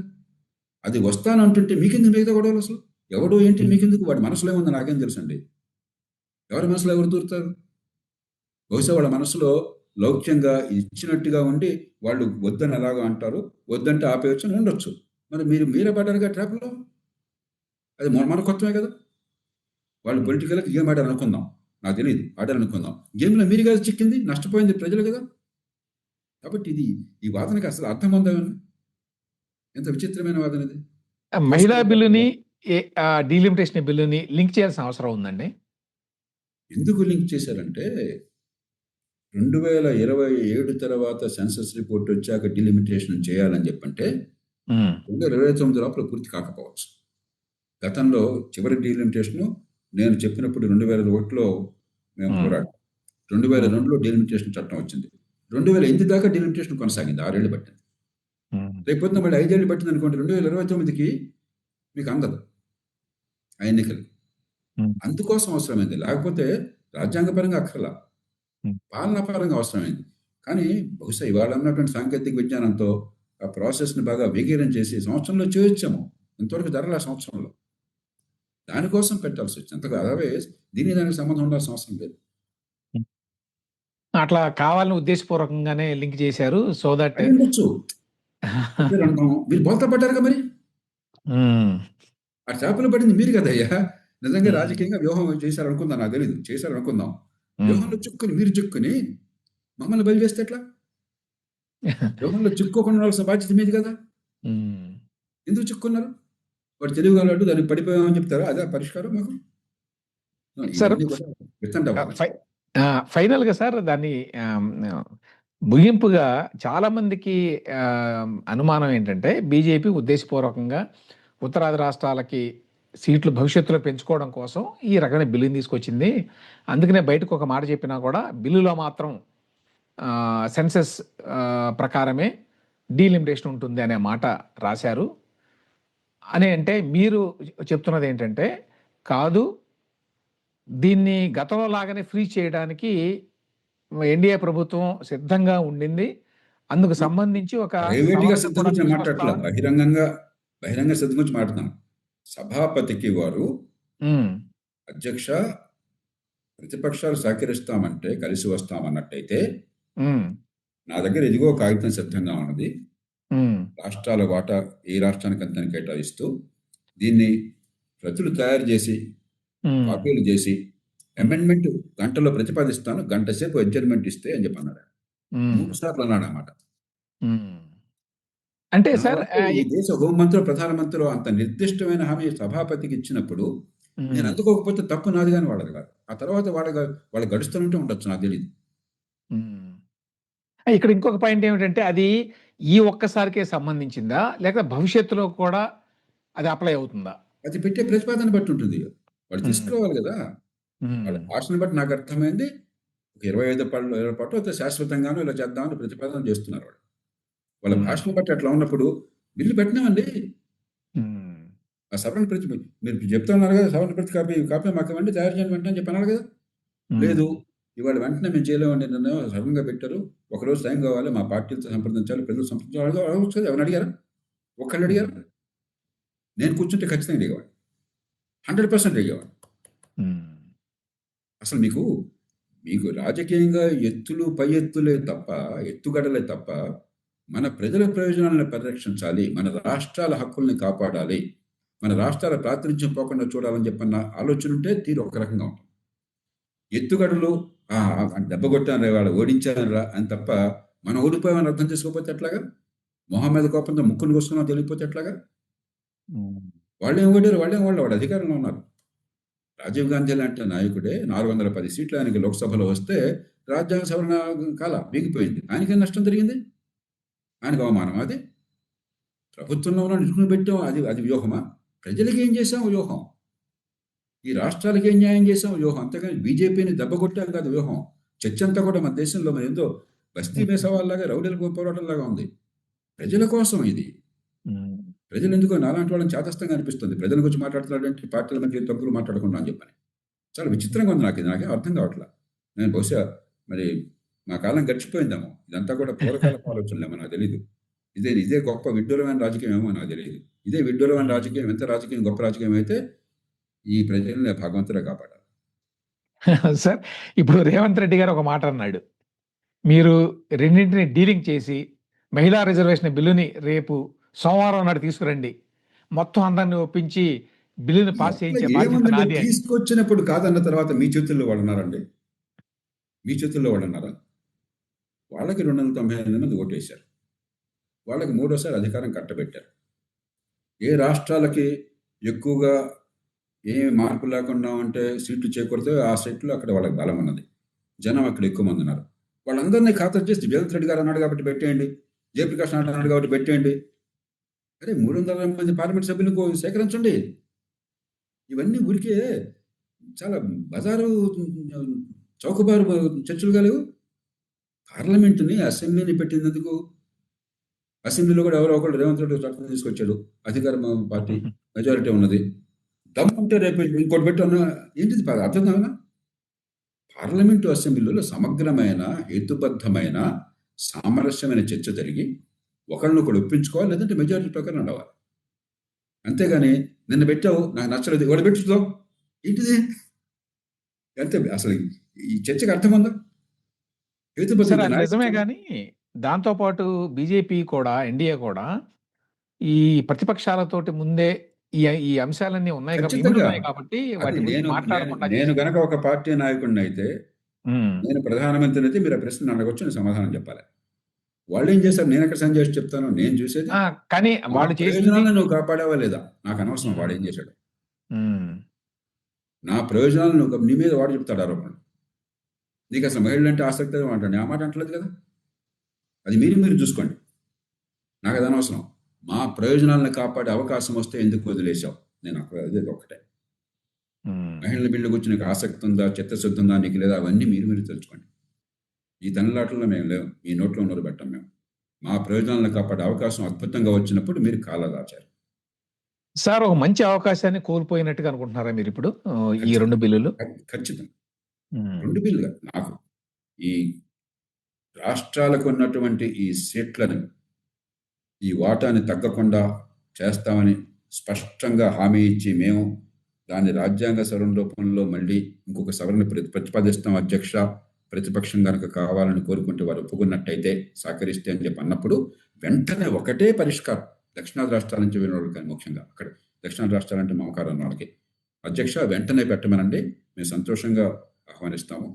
అది వస్తానంటుంటే మీకెందుకు మిగతా గొడవలు అసలు? ఎవడు ఏంటి మీకెందుకు? వాడి మనసులో ఏముందో నాకేం తెలుసండి. ఎవరి మనసులో ఎవరు దూరుతారు? బహుశా వాళ్ళ మనసులో లౌక్యంగా ఇచ్చినట్టుగా ఉండి వాళ్ళు వద్దని ఎలాగో అంటారు, వద్దంటే ఆపేయొచ్చు అని ఉండొచ్చు. మరి మీరే పడ్డారుగా ట్రాప్‌లో. అది మన కొత్తమే కదా! వాళ్ళు పొలిటికల్‌గా గేమ్ ఆడారు అనుకుందాం. నాకు తెలీదు. ఆడారు అనుకుందాం. గేమ్‌లో మీరు కదా చిక్కింది. నష్టపోయింది ప్రజలు కదా! కాబట్టి ఈ వాదనకి అసలు అర్థం ఉందా ఏమన్నా? ఎంత విచిత్రమైన వాదన ఇది. మహిళా బిల్లుని డీలిమిటేషన్ బిల్లుని లింక్ చేయాల్సిన అవసరం ఉందండి. ఎందుకు లింక్ చేశారంటే 2027 తర్వాత సెన్సస్ రిపోర్ట్ వచ్చాక డిలిమిటేషన్ చేయాలని చెప్పంటే హ్మ్. 2029 లోపల పూర్తి కాకపోవచ్చు. గతంలో చివరి డీలిమిటేషను నేను చెప్పినప్పుడు 2001లో మేము పోరాడాం. 2002లో డీలిమిటేషన్ చట్టం వచ్చింది. 2008 దాకా డీలిమిటేషన్ కొనసాగింది. 6 ఏళ్ళు పట్టింది. రేపొద్దున మళ్ళీ 5 ఏళ్ళు పట్టిందనుకోండి 2029కి మీకు అందదు ఆ ఎన్నికలు. అందుకోసం అవసరమైంది. లేకపోతే రాజ్యాంగపరంగా అక్కర్లా. పాలనాపరంగా అవసరమైంది. కానీ బహుశా ఇవాళ ఉన్నటువంటి సాంకేతిక విజ్ఞానంతో ఆ ప్రాసెస్‌ని బాగా వేగీరం చేసి సంవత్సరంలో చేయొచ్చేమో. ఇంతవరకు జరగలే ఆ సంవత్సరంలో. దానికోసం పెట్టాల్సొచ్చింది. అంతగా అదర్‌వైస్ దానికి సంబంధం ఉండాల్సిన అవసరం లేదు. అట్లా కావాలని ఉద్దేశపూర్వకంగానే లింక్ చేశారు. సో దట్ అయ్యుండొచ్చు. చెప్పారనుకో మీరు బోల్తా పడ్డారుగా మరి. హ్మ్. ఆ చేపలో పడింది మీరు కదయ్యా! నిజంగా హ్మ్. రాజకీయంగా వ్యూహం చేశారనుకుందాం నాకు తెలీదు. చేశారనుకుందాం. హ్మ్. వ్యూహంలో మీరు చిక్కుని మమ్మల్ని బలి చేస్తే ఎట్లా? వ్యూహంలో చిక్కుకోకుండా ఉండాల్సిన బాధ్యత మీది కదా! హ్మ్. ఎందుకు చిక్కుకున్నారు? వాడు తెలివిగలవాడు దానికి పడిపోయామని చెప్తారా? అదా పరిష్కారం మాకు? సార్ ఇవన్నీ కూడా వితండవాదం. ఫైనల్‌గా సార్ దాన్ని ఆహ్, ముగింపుగా చాలామందికి అనుమానం ఏంటంటే బీజేపీ ఉద్దేశపూర్వకంగా ఉత్తరాది రాష్ట్రాలకి సీట్లు భవిష్యత్తులో పెంచుకోవడం కోసం ఈ రకమైన బిల్లుని తీసుకొచ్చింది. అందుకనే బయటకు ఒక మాట చెప్పినా కూడా బిల్లులో మాత్రం సెన్సస్ ప్రకారమే డీలిమిటేషన్ ఉంటుంది అనే మాట రాశారు. అని అంటే మీరు చెప్తున్నది ఏంటంటే కాదు, దీన్ని గతంలో లాగానే ఫ్రీ చేయడానికి ఎన్డీఏ ప్రభుత్వం సిద్ధంగా ఉండింది. అందుకు సంబంధించి ఒక ప్రైవేట్‌గా సవరణ సిద్ధం కూడా గురించి నేను మాట్లాడట్లా. తీసుకొస్తామని. బహిరంగ సిద్ధం గురించి మాట్లాడుతున్నాను. సభాపతికి వారు హ్మ్. అధ్యక్ష ప్రతిపక్షాలు సహకరిస్తామంటే కలిసి వస్తామన్నట్టయితే, హ్మ్. నా దగ్గర ఇదిగో కాగితం సిద్ధంగా ఉన్నది. హ్మ్. రాష్ట్రాల వాటా ఏ రాష్ట్రానికి ఎంతని కేటాయిస్తూ, దీన్ని ప్రతులు తయారు చేసి, హ్మ్. కాపీలు చేసి, అమెండ్‌మెంట్ గంటలో ప్రతిపాదిస్తాను. గంట సేపు అడ్జర్న్‌మెంట్ ఇస్తే అని చెప్పి అన్నాడు. హ్మ్. 3 సార్లు అన్నాడు ఆ మాట. హ్మ్. అంటే సార్ నావంటే ఈ దేశ హోంమంత్రో, ప్రధానమంత్రో అంత నిర్దిష్టమైన హామీ సభాపతికి ఇచ్చినప్పుడు, నేను హ్మ్. అందుకోకపోతే తప్పు నాది గాని వాళ్ళది కాదు. ఆ తర్వాత వాళ్ళు గడుస్తూనే ఉండొచ్చు నాకు తెలీదు. హ్మ్. ఇక్కడ ఇంకొక పాయింట్ ఏమిటంటే అది ఈ ఒక్కసారికే సంబంధించిందా? లేక భవిష్యత్తులో కూడా అది అప్లై అవుతుందా? అది పెట్టే ప్రతిపాదన బట్టి ఉంటుంది. వాళ్ళు హ్మ్. తీసుకురావాలి గదా! వాళ్ళ హ్మ్. భాషను బట్టి నాకు అర్థమైంది. ఒక 25 పళ్ళు 20 పాటో అయితే శాశ్వతంగానో ఇలా చేద్దామని ప్రతిపాదన చేస్తున్నారు వాళ్ళు. వాళ్ళ హ్మ్. భాషను బట్టి అట్లా ఉన్నప్పుడు బిల్లు పెట్టినామండి. హ్మ్. ఆ సవరణ ప్రతి మీరు చెప్తా ఉన్నారు కదా! సవరణ ప్రతి కాపీ మాకివ్వండి తయారు చేయండి వెంటనే అని చెప్పి అనాలి కదా! హ్మ్. లేదు. ఇవాళ వెంటనే మేము చేయలేమండి నిర్ణయం సడెన్‌గా పెట్టారు. ఒకరోజు టైం కావాలి. మా పార్టీలతో సంప్రదించాలి. ప్రజలు సంప్రదించాలి అడగొచ్చు కదా! ఎవరిని అడిగారా? ఒక్కళ్ళని హ్మ్. అడిగారా? నేను కూర్చుంటే ఖచ్చితంగా అడిగేవాడిని. 100% అడిగేవాడిని. హ్మ్. అసలు మీకు రాజకీయంగా ఎత్తులు, పై ఎత్తులే తప్ప, ఎత్తుగడలే తప్ప, మన ప్రజల ప్రయోజనాలను పరిరక్షించాలి. మన రాష్ట్రాల హక్కుల్ని కాపాడాలి. మన రాష్ట్రాల ప్రాతినిధ్యం పోకుండా చూడాలని చెప్పన్న ఆలోచనుంటే తీరు ఒక రకంగా ఉంటుంది. ఎత్తుగడలు దెబ్బ కొట్టానురా ఇవాళ ఓడించానురా అని తప్ప, మనం ఓడిపోయామని అర్థం చేసుకోకపోతే ఎట్లాగా? మొహం మీద కోపంతో ముక్కును కోసుకున్నామో తెలియకపోతే ఎట్లాగా? హ్మ్. వాళ్ళేం ఓడారు, వాళ్ళేం ఓడల వాడు అధికారంలో ఉన్నారు. రాజీవ్ గాంధీ లాంటి నాయకుడే 410 సీట్లు ఆయనకి లోక్సభలో వస్తే రాజ్యాంగ సవరణ బిగిపోయింది. ఆయనకేం నష్టం జరిగింది? ఆయనకు అవమానమా అది? ప్రభుత్వంలో ఉన్నోడిని ఇరుకుని పెట్టాం అది వ్యూహమా? ప్రజలకి ఏం చేశాం వ్యూహం. ఈ రాష్ట్రాలకి ఏం న్యాయం చేశాం వ్యూహం. అంతేగాని బీజేపీని దెబ్బకొట్టాం కాదు వ్యూహం. చర్చంతా కూడా మన దేశంలో మరేందో బస్తీ మేసవాళ్ళలాగా రౌడీల పోరాటంలాగా ఉంది. ప్రజల కోసం ఇది. హ్మ్. ప్రజలెందుకో నాలాంటి వాళ్ళని చాదస్తంగా అనిపిస్తుంది. ప్రజల గురించి మాట్లాడుతున్నాడంటే పార్టీల మధ్య తప్పులు మాట్లాడకుండా అని చెప్పని. చాలా విచిత్రంగా ఉంది నాకు. ఇది నాకేం అర్థం కావట్లా. నేను బహుశా మరి మా కాలం గడిచిపోయిందేమో. ఇదంతా కూడా పూర్వకాలపు ఆలోచనలేమో నాకు తెలీదు. ఇదే గొప్ప విడ్డూరమైన రాజకీయం ఏమో నాకు తెలీదు. ఇదే విడ్డూరమైన రాజకీయం, ఎంత రాజకీయం గొప్ప రాజకీయం అయితే ఈ ప్రజల్ని భగవంతుడే కాపాడాలి. సార్, ఇప్పుడు రేవంత్ రెడ్డి గారు ఒక మాట అన్నాడు. మీరు రెండింటిని డీలింగ్ చేసి మహిళా రిజర్వేషన్ బిల్లుని రేపు సోమవారం నాడు తీసుకురండి. మొత్తం అందరిని ఒప్పించి బిల్లుని పాస్ అట్లా చేయించే బాధ్యత ఏముందండి? నాది అని. తీసుకొచ్చినప్పుడు కాదన్న తర్వాత మీ చేతుల్లో వాడున్నారండి? మీ చేతుల్లో వాడున్నారా? వాళ్ళకి 298 మంది ఓటేశారు. వాళ్ళకి మూడోసారి అధికారం కట్టబెట్టారు. ఏ రాష్ట్రాలకి ఎక్కువగా ఏమి మార్పు లేకుండా ఉంటే సీట్లు చేకూరితే ఆ సీట్లు అక్కడ వాళ్ళకి బలం ఉన్నది. జనం అక్కడ ఎక్కువ మంది ఉన్నారు. వాళ్ళందరినీ ఖాతరు చేసి రేవంత్ రెడ్డి గారు అన్నాడు కాబట్టి పెట్టేయండి, జయప్రకాష్ నాయుడు అన్నాడు కాబట్టి పెట్టేయండి. అరే 300 మంది పార్లమెంట్ సభ్యులకు సేకరించండి. ఇవన్నీ ఊరికే చాలా బజారు చౌకబారు చర్చలు కాలేవు. పార్లమెంటుని అసెంబ్లీని పెట్టినందుకు అసెంబ్లీలో కూడా ఎవరో ఒకళ్ళు రేవంత్ రెడ్డి చట్టం తీసుకొచ్చాడు. అధికార పార్టీ మెజారిటీ ఉన్నది. దమ్ముంటే రేపు ఇంకోటి పెట్టి ఉన్నా ఏంటిది అర్థం కాదా? పార్లమెంటు అసెంబ్లీలో సమగ్రమైన హేతుబద్ధమైన సామరస్యమైన చర్చ జరిగి ఒకళ్ళనొకడు ఒప్పించుకోవాలి, లేదంటే మెజారిటీ ప్రకారం నడవాలి. అంతేగాని నిన్న పెట్టావు నాకు నచ్చలేదు వాడు పెట్టుతో ఏంటిది అంతే. అసలు ఈ చర్చకి అర్థం ఉందా? సార్, అది నిజమే కానీ దాంతో పాటు బీజేపీ కూడా, ఎన్డీఏ కూడా ఈ ప్రతిపక్షాలతోటి ముందే ఈ అంశాలన్నీ ఉన్నాయి కాబట్టి, ఇమిడి ఖచ్చితంగా. ఉన్నాయి కాబట్టి వాటి అది గురించి మాట్లాడకుండా నేను చేసింది. గనక ఒక పార్టీ నాయకుడిని అయితే, నేను ప్రధానమంత్రిని అయితే మీరు ఆ ప్రశ్న అడగొచ్చు, నేను సమాధానం చెప్పాలి. వాళ్ళు ఏం చేశారు నేను ఎక్కడ సంజయ్ చెప్తాను. నేను చూసేది కానీ నా వాళ్ళు చేసింది ప్రయోజనాలను నువ్వు కాపాడావా లేదా నాకు అనవసరం వాడు ఏం చేశాడు. నా ప్రయోజనాలు నువ్వు నీ మీద వాడు చెప్తాడు ఆరోపణలు. నీకు అసలు మహిళలు అంటే ఆసక్తి అంటాడు. ఆ మాట అంటలేదు కదా. అది మీరు చూసుకోండి. నాకు అది అనవసరం. మా ప్రయోజనాలను కాపాడే అవకాశం వస్తే ఎందుకు వదిలేశావు? నేను అదే ఒకటే. మహిళల బిల్లు గురించి నీకు ఆసక్తి ఉందా, చిత్తశుద్ధి ఉందా నీకు లేదా, అవన్నీ మీరు తెలుసుకోండి. ఈ తనలాటల్లో మేము లేవు. మీ నోట్లో ఉన్నది పెట్టాం మేము. మా ప్రయోజనాలను కాపాడే అవకాశం అద్భుతంగా వచ్చినప్పుడు మీరు కాలదాచారు. సార్, ఒక మంచి అవకాశాన్ని కోల్పోయినట్టుగా అనుకుంటున్నారా మీరు ఇప్పుడు ఈ 2 బిల్లులు? ఖచ్చితంగా 2 బిల్లుగా నాకు ఈ రాష్ట్రాలకు ఉన్నటువంటి ఈ సీట్లను ఈ వాటాని తగ్గకుండా చేస్తామని స్పష్టంగా హామీ ఇచ్చి మేము దాన్ని రాజ్యాంగ సవరణ రూపంలో మళ్ళీ ఇంకొక సవరణ ప్రతిపాదిస్తాం అధ్యక్ష, ప్రతిపక్షం కనుక కావాలని కోరుకుంటే వారు ఒప్పుకున్నట్టయితే సహకరిస్తే అని చెప్పి అన్నప్పుడు వెంటనే ఒకటే పరిష్కారం. దక్షిణాది రాష్ట్రాల నుంచి వెళ్ళిన వాళ్ళకి కానీ ముఖ్యంగా అక్కడ దక్షిణాది రాష్ట్రాలంటే మమకారం వాళ్ళకి అధ్యక్ష వెంటనే పెట్టమనండి, మేము సంతోషంగా ఆహ్వానిస్తాము.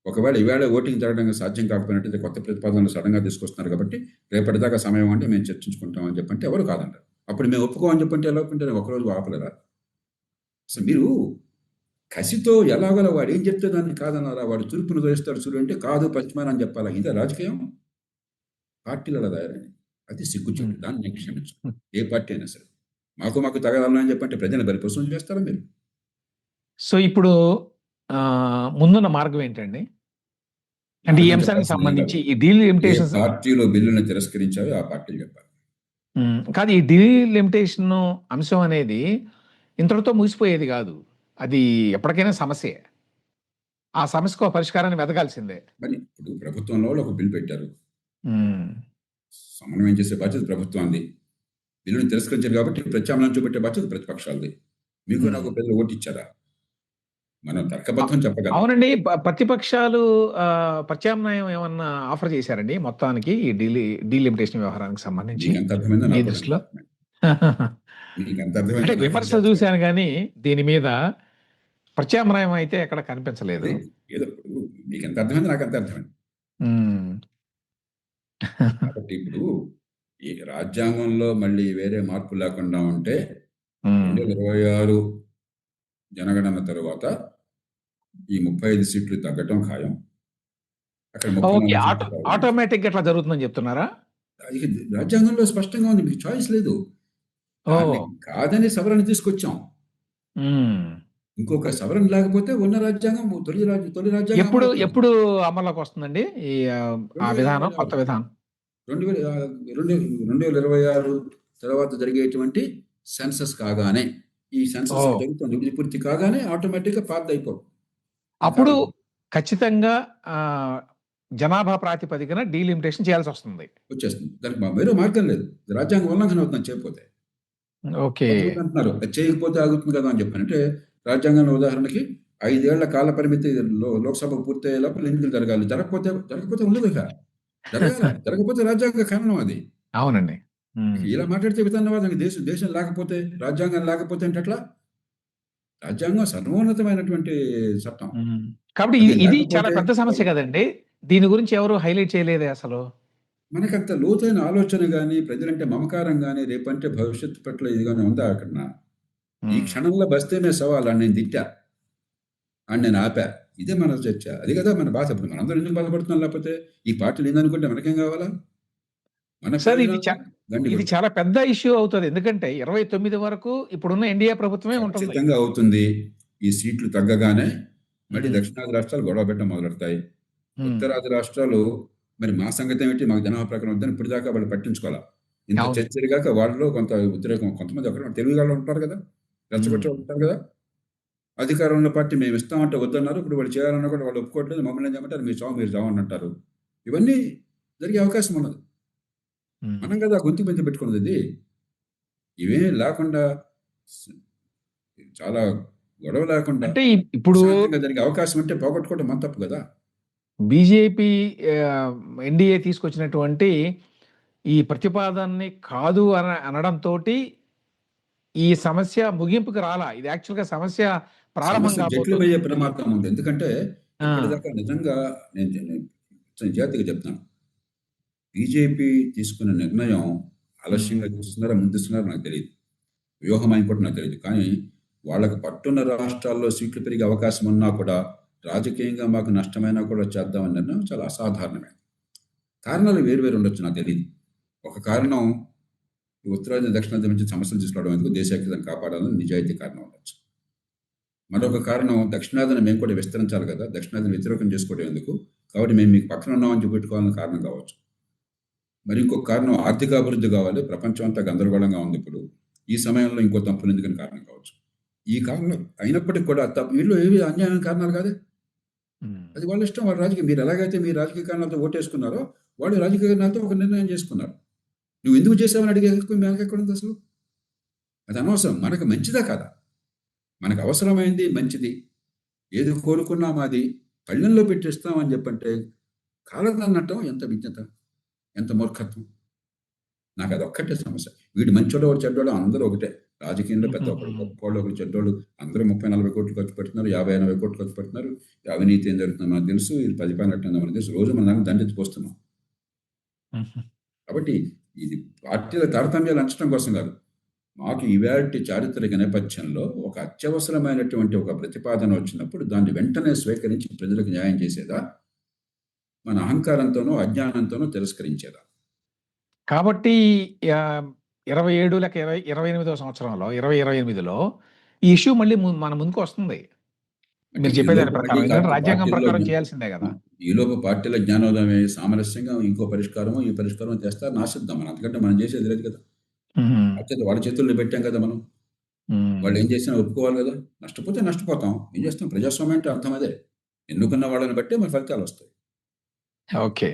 ఒకవేళ ఈవేళ ఓటింగ్ జరగడానికి సాధ్యం కాకపోయినట్టయితే కొత్త ప్రతిపాదనలు సడన్గా తీసుకొస్తున్నారు కాబట్టి రేపటిదాకా సమయం అంటే మేము చర్చించుకుంటామని చెప్పంటే ఎవరు కాదంటారు. అప్పుడు మేము ఒప్పుకోమని చెప్పంటే ఎలా ఒప్పుకుంటే ఒకరోజు ఆపలేరా? అసలు మీరు కసితో ఎలాగోలా వాడు ఏం చెప్తే దాన్ని కాదన్నారా? వాడు తూర్పును వేస్తాడు చూడు అంటే కాదు పశ్చిమాన అని చెప్పాలా? ఇదే రాజకీయం? పార్టీలు అలా తయారైంది. అది సిగ్గుచేటు. దాన్ని నేను క్షమించను. ఏ పార్టీ అయినా సరే మాకు తగదాలని అని చెప్పంటే ప్రజలు బలిపశం చేస్తారా మీరు? సో ఇప్పుడు ముందున్న మార్గం ఏంటండి? అంటే ఈ అంశానికి సంబంధించి ఈ డీలిమిటేషన్ పార్టీలో బిల్లును తిరస్కరించావి ఆ పార్టీలు చెప్పాలి. కాదు, ఈ డీలిమిటేషన్ అంశం అనేది ఇంతటితో ముగిసిపోయేది కాదు. అది ఎప్పటికైనా సమస్యే. ఆ సమస్యకు పరిష్కారాన్ని వెతకాల్సిందే. మరి ఇప్పుడు ప్రభుత్వంలో ఒక బిల్ పెట్టారు. సమన్వయం చేసే బాధ్యత ప్రభుత్వాన్ని. బిల్లును తిరస్కరించారు కాబట్టి ప్రత్యామ్నాయం చూపెట్టే బాధ్యత ప్రతిపక్షాలది. మీకు నాకు ప్రజలు ఓటు ఇచ్చారా? మనం తర్కబద్ధం చెప్పగలం. అవునండి. ప్రతిపక్షాలు ప్రత్యామ్నాయం ఏమన్నా ఆఫర్ చేశారండి మొత్తానికి ఈ డీలిమిటేషన్ వ్యవహారానికి సంబంధించి? మీ దృష్టిలో అంటే విమర్శలు చూశాను కానీ దీని మీద ప్రత్యామ్నాయం అయితే ఎక్కడ కనిపించలేదు. ఏదో మీకు ఎంత అర్థమైంది నాకు అంత అర్థమైంది. కాబట్టి ఇప్పుడు ఈ రాజ్యాంగంలో మళ్ళీ వేరే మార్పు లేకుండా ఉంటే 2026 జనగణన తరువాత ఈ 35 సీట్లు తగ్గటం ఖాయం. అక్కడ ఆటోమేటిక్ గా ఎట్లా జరుగుతుందని చెప్తున్నారా? రాజ్యాంగంలో స్పష్టంగా ఉంది. మీకు చాయిస్ లేదు. కాదని సవరణ తీసుకొచ్చాం. ఇంకొక సవరణ లేకపోతే ఉన్న రాజ్యాంగం తొలి రాజ్యాంగం ఎప్పుడు అమల్లోకి వస్తుందండి ఈ విధానం, కొత్త విధానం? 2026 తర్వాత జరిగేటువంటి సెన్సస్ కాగానే ఈ సెన్సస్ ఓ జరుగుతుంది. ఇది పూర్తి కాగానే ఆటోమేటిక్గా పాత్ అయిపోతుంది. అప్పుడు ఖచ్చితంగా జనాభా ప్రాతిపదికన డీలిమిటేషన్ చేయాల్సి వస్తుంది. వచ్చేస్తుంది. దానికి వేరే మార్గం లేదు. రాజ్యాంగ ఉల్లంఘన అవుతుంది చేయకపోతే. ఓకే. కొంతమంది అంటున్నారు అది చేయకపోతే ఆగుతుంది కదా అని చెప్పాను. అంటే రాజ్యాంగంలో ఉదాహరణకి 5 ఏళ్ల కాల పరిమితి లోక్సభకు పూర్తయ్యే లోపల ఎన్నికలు జరగాలి. జరగకపోతే ఉండదు ఇక. జరగకపోతే రాజ్యాంగ ఖండనం అది. అవునండి. ఇలా మాట్లాడితే విధానవాదం దేశం లేకపోతే రాజ్యాంగం లేకపోతే అంటే ఎట్లా? రాజ్యాంగం సర్వోన్నతమైనటువంటి చట్టం. కాబట్టి అది ఇది చాలా లేకపోతే పెద్ద సమస్య కదండి. దీని గురించి ఎవరు హైలైట్ చేయలేదే అసలు. మనకంత లోతైన ఆలోచన గాని, ప్రజలంటే మమకారం గాని, రేపంటే భవిష్యత్తు పట్ల ఇది గాని ఉందా అక్కడ? ఈ క్షణంలో బస్తేనే సవాల్ అని నేను తిట్టా. అని నేను ఆపా. ఇదే మన చర్చ. అది కదా మన బాధ. ఇప్పుడు మనందరం ఎందుకు బాధపడుతున్నాం లేకపోతే? ఈ పార్టీలు ఏందనుకుంటే మనకేం కావాలా? మన సార్ ఇది గండి ఇది చాలా పెద్ద ఇష్యూ అవుతది. ఎందుకంటే 29 వరకు ఇప్పుడున్న ఎన్డీఏ ప్రభుత్వమే ఉంటుంది. ఖచ్చితంగా అవుతుంది. ఈ సీట్లు తగ్గగానే మళ్ళీ దక్షిణాది రాష్ట్రాలు గొడవ పెట్టడం మొదలెడతాయి. ఉత్తరాది రాష్ట్రాలు మరి మా సంగతి ఏమిటి? మాకు జనాభా ప్రకారం వద్దని ఇప్పటిదాకా వాళ్ళు పట్టించుకోవాలా. ఇంత అవును. చర్చ జరిగాక వాళ్ళలో కొంత వ్యతిరేకం కొంతమంది అక్కడ తెలుగు వాళ్ళు ఉంటారు కదా! రెచ్చగొట్టే వాళ్ళు ఉంటారు కదా! అధికారంలో పార్టీ మేము ఇస్తామంటే వద్దన్నారు. ఇప్పుడు వాళ్ళు చేయాలన్నా కూడా వాళ్ళు ఒప్పుకోవట్లేదు. మమ్మల్ని ఏం చేయమంటారు? మీరు చావని అంటారు. ఇవన్నీ జరిగే అవకాశం ఉన్నది. మనం కదా గొంతు మీద పెట్టుకున్నది ఇది. ఇవేం లేకుండా చాలా గొడవ లేకుండా అంటే ఇప్పుడు శాంతంగా జరిగే అవకాశం అంటే పోగొట్టుకోవడం మన తప్పు కదా! బీజేపీ ఎన్డీఏ తీసుకొచ్చినటువంటి ఈ ప్రతిపాదనని కాదు అనడంతోటి ఈ సమస్య ముగింపుకి రాలా. ఇది యాక్చువల్‌గా సమస్య ప్రారంభం సమస్య కాబోతుంది. జటిలమయ్యే ప్రమాదం ఉంది. ఎందుకంటే ఇప్పటిదాకా నిజంగా నేను జాతిగా చెప్తున్నాను. బీజేపీ తీసుకున్న నిర్ణయం ఆలస్యంగా తీసుకున్నారా, ముందిస్తున్నారో నాకు తెలియదు. వ్యూహం అని కూడా నాకు తెలియదు. కానీ వాళ్ళకి పట్టున్న రాష్ట్రాల్లో సీట్లు పెరిగే అవకాశం ఉన్నా కూడా రాజకీయంగా మాకు నష్టమైనా కూడా చేద్దామని నిర్ణయం చాలా అసాధారణమే. కారణాలు వేరు ఉండొచ్చు నాకు తెలియదు. ఒక కారణం ఉత్తరాది దక్షిణాది నుంచి సమస్యలు తీసుకురావడం ఎందుకు దేశైక్యతను కాపాడాలని నిజాయితీ కారణం ఉండొచ్చు. మరొక కారణం దక్షిణాదిని మేము కూడా విస్తరించాలి కదా! దక్షిణాదిని వ్యతిరేకం చేసుకోవడం ఎందుకు? కాబట్టి మేము మీకు పక్కన ఉన్నామని చూపెట్టుకోవాలని కారణం కావచ్చు. మరి ఇంకొక కారణం ఆర్థిక అభివృద్ధి కావాలి. ప్రపంచం అంతా గందరగోళంగా ఉంది ఇప్పుడు. ఈ సమయంలో ఇంకో తప్పులు ఎందుకని కారణం కావచ్చు. ఈ కారణం అయినప్పటికీ కూడా వీళ్ళు ఏవి అన్యాయమైన కారణాలు కాదే. అది వాళ్ళ ఇష్టం. వాళ్ళ రాజకీయం. మీరు ఎలాగైతే మీ రాజకీయ కారణాలతో ఓటేసుకున్నారో వాళ్ళు రాజకీయ కారణాలతో ఒక నిర్ణయం చేసుకున్నారు. నువ్వు ఎందుకు చేసావని అడిగే మనకెక్కడుంది అసలు? అది అనవసరం. మనకు మంచిదా కాదా? మనకు అవసరమైంది మంచిది. ఏది కోరుకున్నాం అది పళ్ళెంలో పెట్టిస్తామని చెప్పంటే కాలదన్నటం ఎంత విజ్ఞత, ఎంత మూర్ఖత్వం. నాకు అదొక్కటే సమస్య. వీడు మంచోడు వాడు చెడ్డోడు అందరూ ఒకటే. రాజకీయంలో పెద్ద ఒకరు గొప్పోళ్ళు ఒకరు చెడ్డోళ్ళు అందరూ 30-40 కోట్లు ఖర్చు పెడుతున్నారు. 50-80 కోట్లు ఖర్చు పెడుతున్నారు. అవినీతి ఏం జరుగుతుందో మనకు తెలుసు. ఇది 10 మనకు తెలుసు. రోజు మన దాన్ని దండెత్తిపోస్తున్నాం. కాబట్టి ఇది పార్టీల తారతమ్యాలు అంచడం కోసం కాదు. మాకు ఇవాల్టి చారిత్రక నేపథ్యంలో ఒక అత్యవసరమైనటువంటి ఒక ప్రతిపాదన వచ్చినప్పుడు దాన్ని వెంటనే స్వీకరించి ప్రజలకు న్యాయం చేసేదా? మన అహంకారంతోనో, అజ్ఞానంతోనో తిరస్కరించేదా? కాబట్టి 27 లేక 28వ సంవత్సరంలో 2028లో ఈ ఇష్యూ మళ్ళీ మన ముందుకు వస్తుంది. మీరు చెప్పేదాని ప్రకారం. ఎందుకంటే రాజ్యాంగం ప్రకారం చేయాల్సిందే కదా! ఈలోపు పార్టీల జ్ఞానోదయమే సామరస్యంగా ఇంకో పరిష్కారమో, ఈ పరిష్కారం చేస్తారని ఆశిద్దాం. మనం అంతకంటే మనం చేసేది లేదు కదా! వాళ్ళ చేతుల్లో పెట్టాం కదా మనం. వాళ్ళు ఏం చేసినా ఒప్పుకోవాలి కదా! నష్టపోతే నష్టపోతాం. ఏం చేస్తాం? ప్రజాస్వామ్యం అంటే అర్థం అదే. ఎన్నుకున్న వాళ్ళని బట్టే మన ఫలితాలు వస్తాయి. ఓకే.